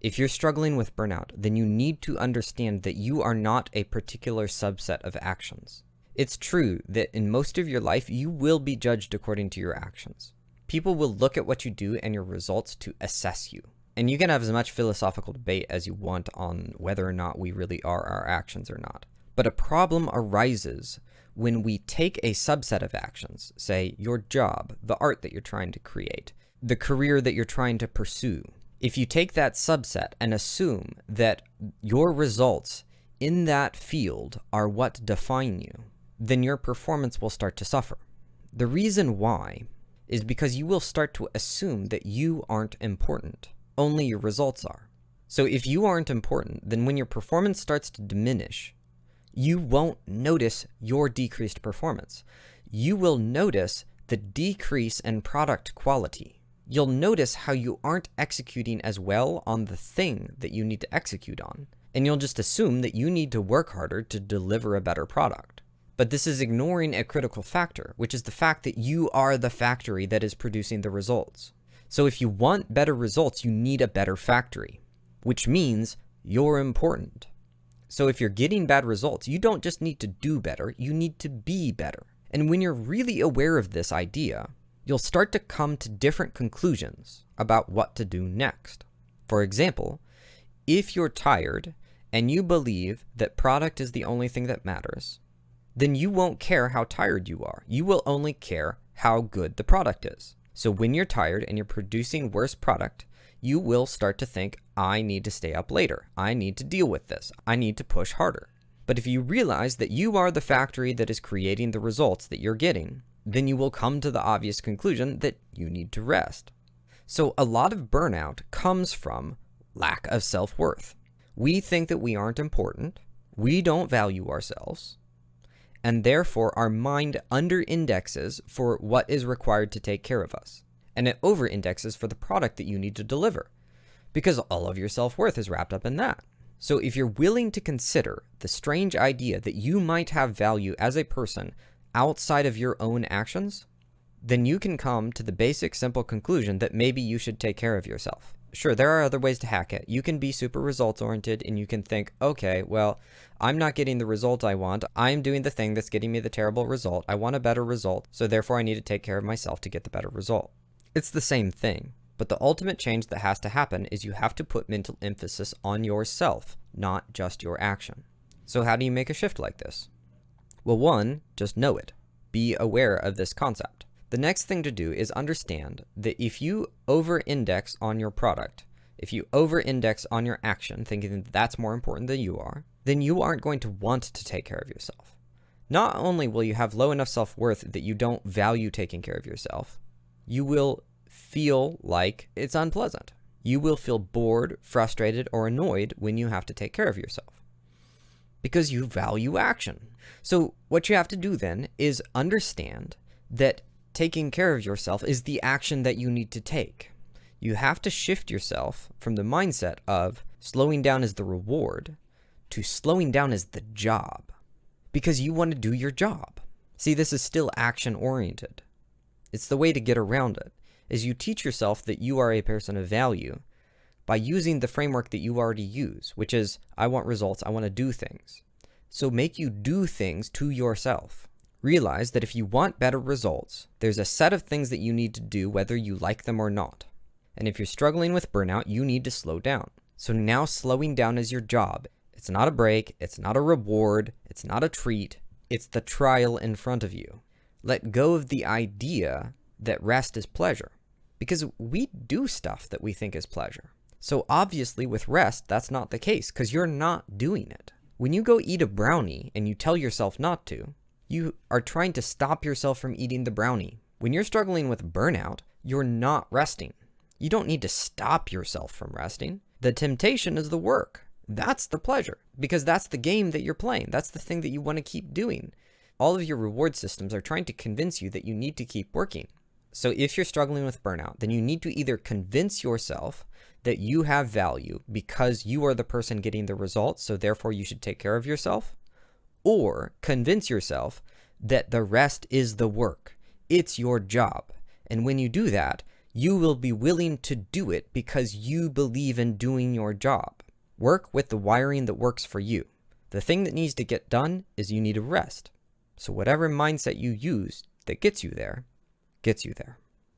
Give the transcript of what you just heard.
If you're struggling with burnout, then you need to understand that you are not a particular subset of actions. It's true that in most of your life, you will be judged according to your actions. People will look at what you do and your results to assess you. And you can have as much philosophical debate as you want on whether or not we really are our actions or not. But a problem arises when we take a subset of actions, say your job, the art that you're trying to create, the career that you're trying to pursue. If you take that subset and assume that your results in that field are what define you, then your performance will start to suffer. The reason why is because you will start to assume that you aren't important. Only your results are. So if you aren't important, then when your performance starts to diminish, you won't notice your decreased performance. You will notice the decrease in product quality. You'll notice how you aren't executing as well on the thing that you need to execute on. And you'll just assume that you need to work harder to deliver a better product. But this is ignoring a critical factor, which is the fact that you are the factory that is producing the results. So if you want better results, you need a better factory, which means you're important. So if you're getting bad results, you don't just need to do better, you need to be better. And when you're really aware of this idea, you'll start to come to different conclusions about what to do next. For example, if you're tired and you believe that product is the only thing that matters, then you won't care how tired you are. You will only care how good the product is. So when you're tired and you're producing worse product, you will start to think, I need to stay up later. I need to deal with this. I need to push harder. But if you realize that you are the factory that is creating the results that you're getting, then you will come to the obvious conclusion that you need to rest. So a lot of burnout comes from lack of self-worth. We think that we aren't important. We don't value ourselves. And therefore our mind under-indexes for what is required to take care of us. And it over-indexes for the product that you need to deliver, because all of your self-worth is wrapped up in that. So if you're willing to consider the strange idea that you might have value as a person outside of your own actions, then you can come to the basic, simple conclusion that maybe you should take care of yourself. Sure, there are other ways to hack it. You can be super results-oriented and you can think, okay, well, I'm not getting the result I want. I'm doing the thing that's getting me the terrible result. I want a better result, so therefore I need to take care of myself to get the better result. It's the same thing, but the ultimate change that has to happen is you have to put mental emphasis on yourself, not just your action. So how do you make a shift like this? Well, one, just know it. Be aware of this concept. The next thing to do is understand that if you over-index on your product, if you over-index on your action, thinking that that's more important than you are, then you aren't going to want to take care of yourself. Not only will you have low enough self-worth that you don't value taking care of yourself, you will feel like it's unpleasant. You will feel bored, frustrated, or annoyed when you have to take care of yourself, because you value action. So what you have to do then is understand that taking care of yourself is the action that you need to take. You have to shift yourself from the mindset of slowing down is the reward to slowing down is the job, because you want to do your job. See, this is still action-oriented. It's the way to get around it, is you teach yourself that you are a person of value by using the framework that you already use, which is, I want results, I want to do things. So make you do things to yourself. Realize that if you want better results, there's a set of things that you need to do whether you like them or not. And if you're struggling with burnout, you need to slow down. So now slowing down is your job. It's not a break, it's not a reward, it's not a treat, it's the trial in front of you. Let go of the idea that rest is pleasure, because we do stuff that we think is pleasure. So obviously with rest, that's not the case, because you're not doing it. When you go eat a brownie and you tell yourself not to, you are trying to stop yourself from eating the brownie. When you're struggling with burnout, you're not resting. You don't need to stop yourself from resting. The temptation is the work. That's the pleasure, because that's the game that you're playing. That's the thing that you want to keep doing. All of your reward systems are trying to convince you that you need to keep working. So if you're struggling with burnout, then you need to either convince yourself that you have value because you are the person getting the results, so therefore you should take care of yourself, or convince yourself that the rest is the work. It's your job. And when you do that, You will be willing to do it because you believe in doing your job. Work with the wiring that works for you. The thing that needs to get done is you need a rest. So whatever mindset you use that gets you there, gets you there.